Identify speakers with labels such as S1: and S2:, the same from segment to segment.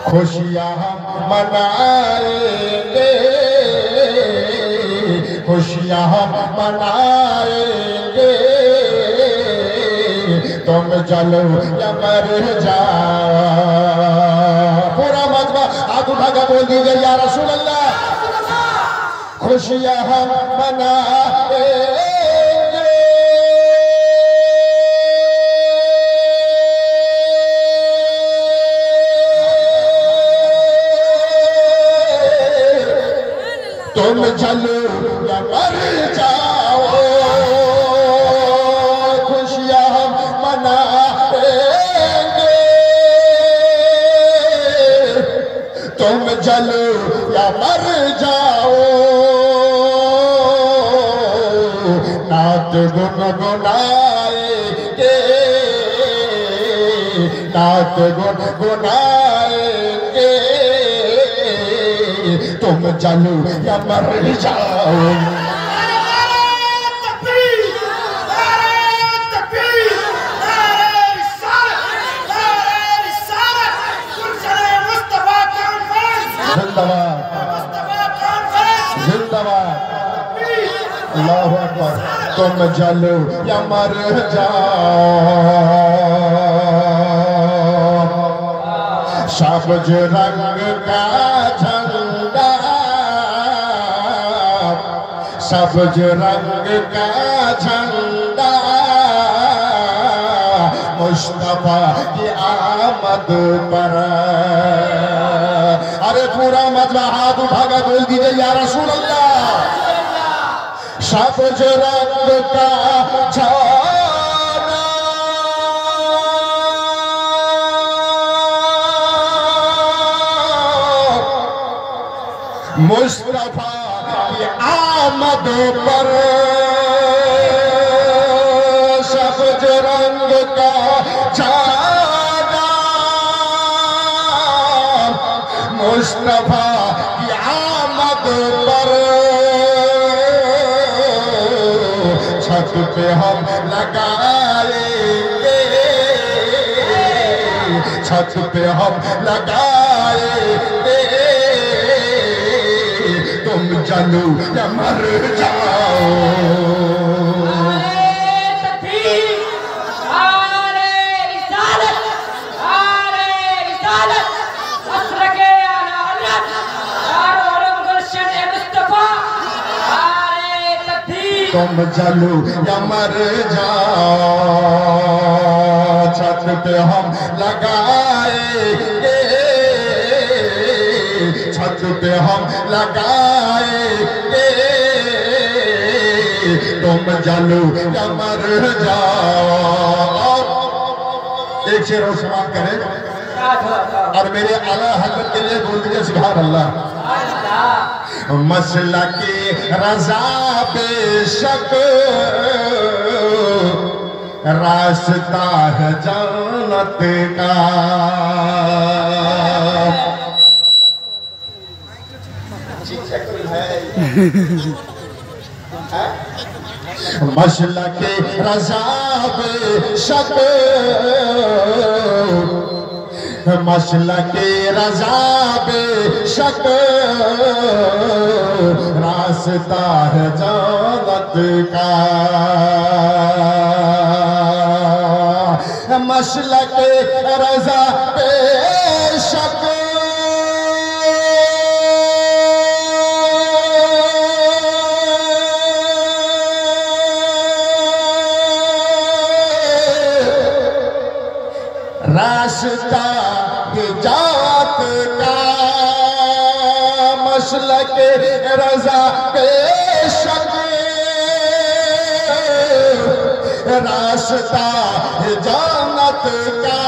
S1: खुशियाँ हम मनाएंगे, खुशियाँ हम मनाएंगे, तुम जलो या मर जाओ। पूरा मजमा हाथ उठा कर बोल दीजिए या रसूल अल्लाह। खुशियाँ हम मनाएंगे, तुम जलो या मर जाओ। खुशियाँ हम मनाएंगे, तुम जलो या मर जाओ। नात गुनगुनाएंगे, नात गुनगुनाएंगे, तुम जलो या मर जाओ। जिंदाबाद जिंदाबाद अल्लाहु अकबर। तुम जलो या मर जाओ। सबज रंग का झंडा, सबज रंग का झंडा, मुस्तफा की आमद पर। अरे पूरा मजमा हाथ उठाकर बोल दीजिए या रसूल अल्लाह। सबज रंग का झंडा, मुस्तफा की आमद पर, सबज रंग का झंडा, मुस्तफा की आमद पर, छत पे हम लगाएंगे, छत पे हम लगाएंगे, तुम जलो या मर जाओ। तुम जलो या मर जाओ। छत पे हम लगाएंगे, छत पे हम लगाएंगे, तुम जलो या मर जाओ। एक शेर और समाप्त करें और मेरे आला हज़रत के लिए बोल दीजिए सुभान अल्लाह। मसला की रजा बेशक रास्ता है जन्नत का। मसला की रजा बेशक, मसला के रजा बेशक रास्ता है जन्नत का। मसला के रजा बेशक रास्ता जात का। मसलक रजा बेशक रास्ता जन्नत का।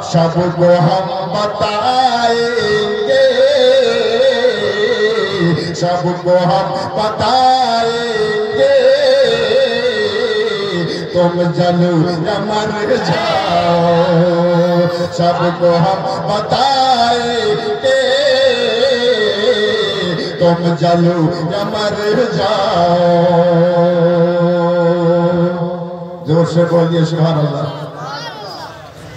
S1: सबको हम बताएंगे, सबको हम बताएंगे, तुम जलो या मर जाओ। सबको हम बताएंगे, तुम जलो या मर जाओ। जोर से बोलिए सुभान अल्लाह।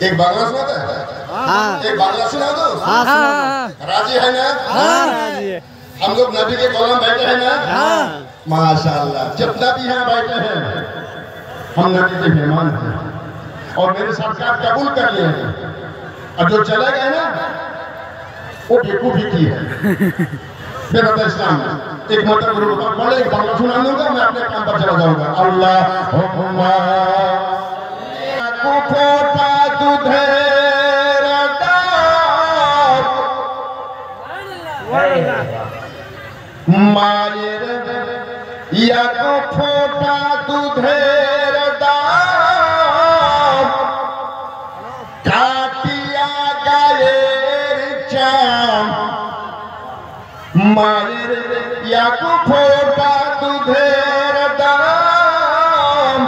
S1: एक बांग्ला सुनाते हैं? हाँ। एक बांग्ला सुना दो? हाँ। राजी है ना? हाँ राजी है। हम लोग नबी के कौलम बैठे हैं ना? हाँ। माशाअल्लाह, जितना भी यहाँ बैठे हैं हम नबी के मेहमान हैं और मेरे सरकार कबूल कर लिए हैं और जो चले गए ना वो बेवकूफी की है। फिर इस्लाम एक मतलब गुरु बोले एक बांग्ला सुना दूंगा, मैं अपने काम पर चला जाऊंगा। अल्लाह हुम्मा को फोटा दूधेर डाल मायर या को फोटा दूधेर डाल काटिया गायर चाम मायर या को फोटा दूधेर दाम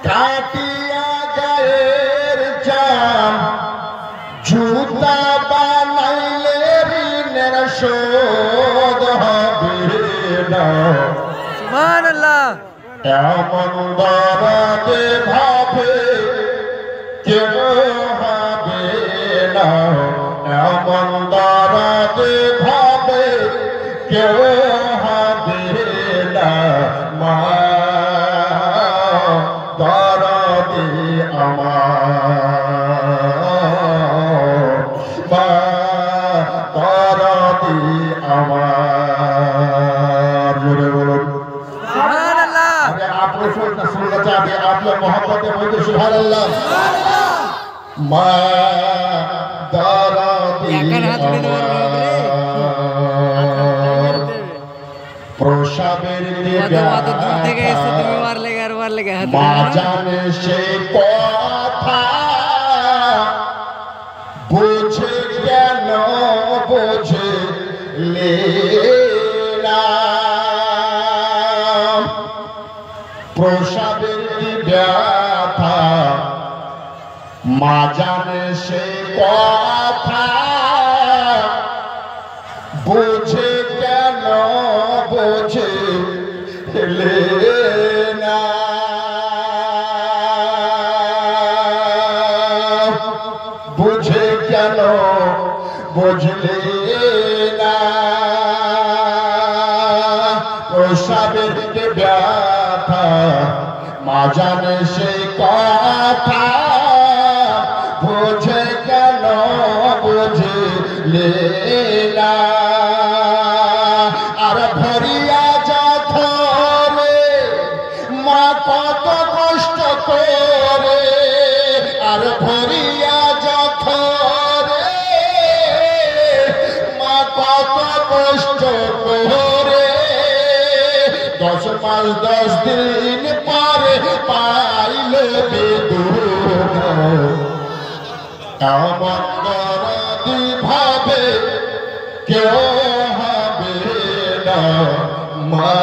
S1: काटिया गायर चाम जूता बानाइले ऋणेर शोध হবে না সুবহানাল্লাহ এমন দরদে ভাবে কেউ হবে না এমন দরদে ভাবে কেউ হবে না মা দরদে আমার মা দরদে আমার জোরে বলুন সুবহানাল্লাহ। अरे आप लोग सुनना चाहते आप लोग मोहब्बत में बोलते सुबहानअल्लाह। মা দরদে আমার প্রসাবের মা জানে সে কথা বুঝে কেন বোঝে না প্রসাবের ব্যথা মা জানে সে কথা বুঝে কেন বোঝে না বুঝে কেন বুঝলে না প্রসাবের ব্যথা মা জানে সে কথা বুঝে কেন বুঝলে না আর ভরিয়া যথরে মা কত কষ্ট করে আর ভরিয়া যথরে মা কত কষ্ট করে 10 মাস 10 দিন পরে পাইল বিদুর আমার দরদি ভাবে কেউ হবে না মা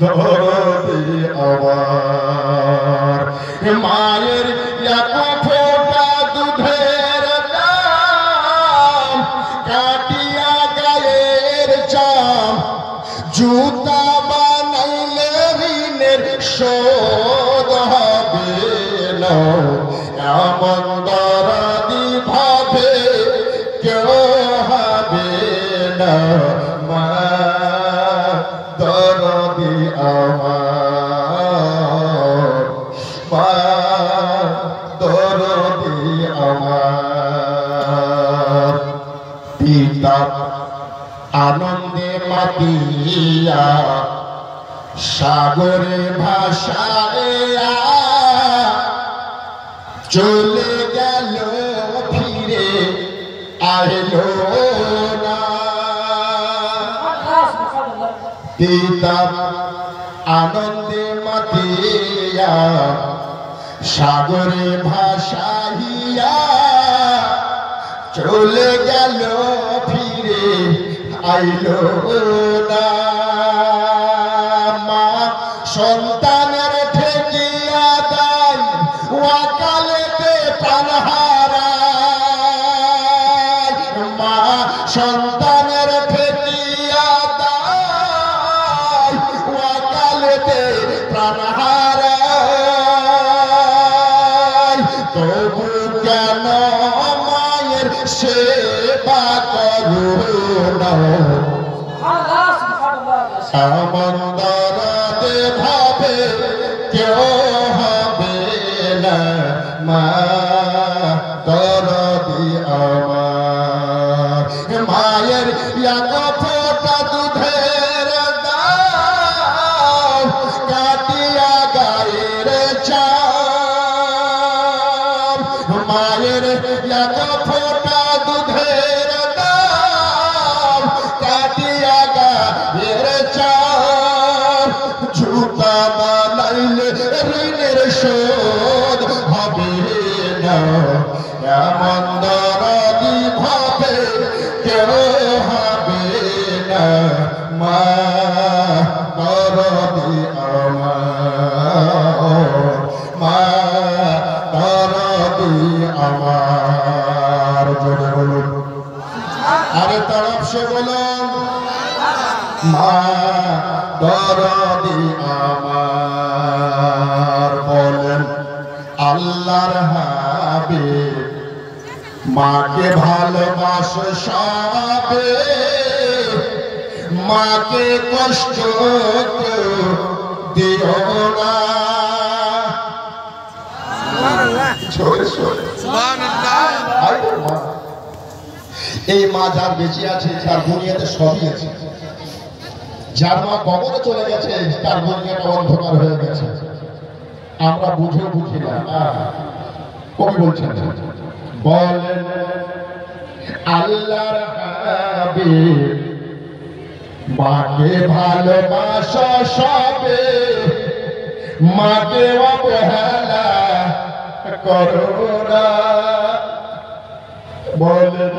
S1: দরদি আমার মায়ের এক ফোঁটা দুধের দাম কাটিয়া গায়ের চাম জুতা বানাইলে ঋণের শোধ হবে না এমন দরদি ভাবে কেউ হবে না মা দরদি আমার মা দরদি আমার পিতা আনন্দে মাতিয়া সাগরে ভাসাইয়া চলে গেল ফিরে আইলো না পিতা আনন্দে মাতিয়া সাগরে ভাসাইয়া চলে গেল ফিরে আইলো না মা সন্তানের ঠেকিয়া দেয় ওয়াকালেতে প্রাণ হারায় মা সন্তানের ঠেকিয়া দেয় ওয়াকালেতে প্রাণ হারায় তবু কেন মায়ের সেবা করো না এমন দরদে ভাবে কেউ হবে না মা দরদি আমার মায়ের এক ফোঁটা দুধের দাম কাটিয়া গায়ের চাম মায়ের এক ফোঁটা দুধের দাম কাটিয়া গায়ের চাম জুতা বানাইলে ঋণের শোধ হবে না এমন দরদি ভাবে কেউ হবে না মা দরদি আমার মা দরদি আমার জোরে বলুন আরে তরফ সে বলুন মা দরদি আমার বলেন আল্লাহর হাবিব মাকে ভালোবাসো সবে মাকে কষ্ট দিও না এই মা যার বেঁচে আছে তার দুনিয়াতে সবই আছে যার মা কবরে চলে গেছে তার দুনিয়াটা অন্ধকার হয়ে গেছে আমরা বুঝে বুঝি না কবি বলছেন বলেন আল্লাহর হাবিব মাকে ভালোবাসো সবে মাকে অবহেলা করো না বলেন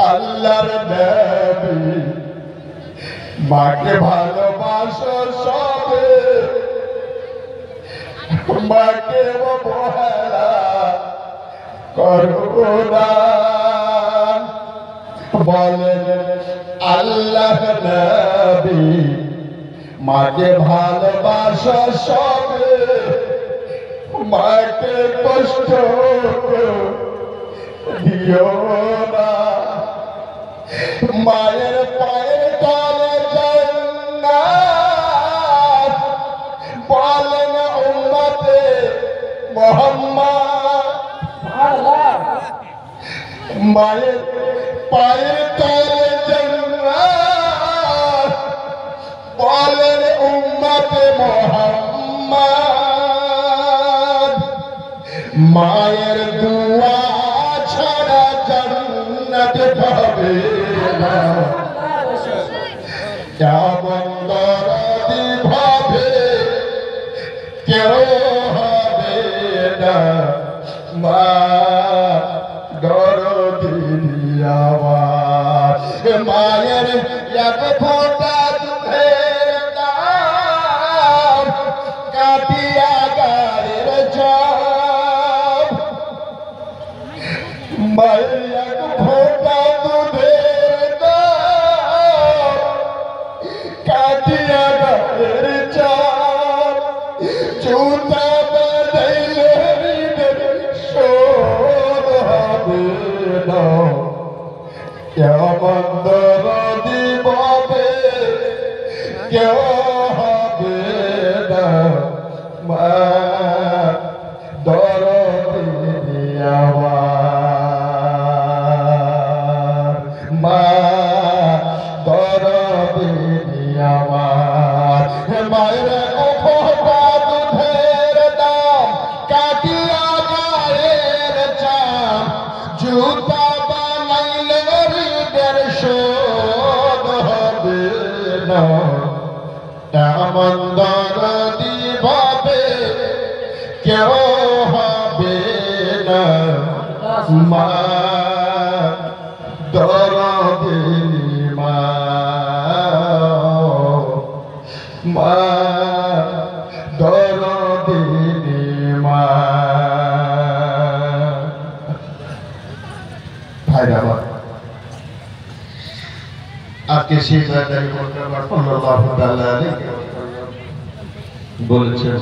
S1: আল্লাহর নবী মাকে ভালোবাসো সবে মাকে অবহেলা করো না বলেন আল্লাহ নবী মাকে ভালোবাসো সবে মাকে কষ্ট দিও না মায়ের পায়ের তলে জান্নাত বলেন উম্মতে মুহাম্মদ মায়ের পায়ের তলে জান্নাত বলেন উম্মতে মুহাম্মদ মায়ের দুয়া ছাড়া জান্নাত পাবে না কেমন দরদি ভাবে কেউ হবে না মা দরদি আমার মায়ের এক ফোঁটা দুধের দাম কাটিয়া গায়ের চাম মায়ের এক ফোঁটা দুধের দাম কাটিয়া গায়ের চাম জুতা বানাইলে ঋণের শোধ হবে না কেমন দরদি ভাবে কেউ হবে না মা দরদি আমার মা দরদি আমার মায়ের ফোঁটা দুধের দাম কাটিয়া গায়ের চাম জুতা বানাইলে ঋণের শোধ হবে না এমন দরদি ভাবে কেউ হবে না মা দরদি মা মা দরদি মা ভাইরা আমার আজকে সেই জায়গায় বলছেন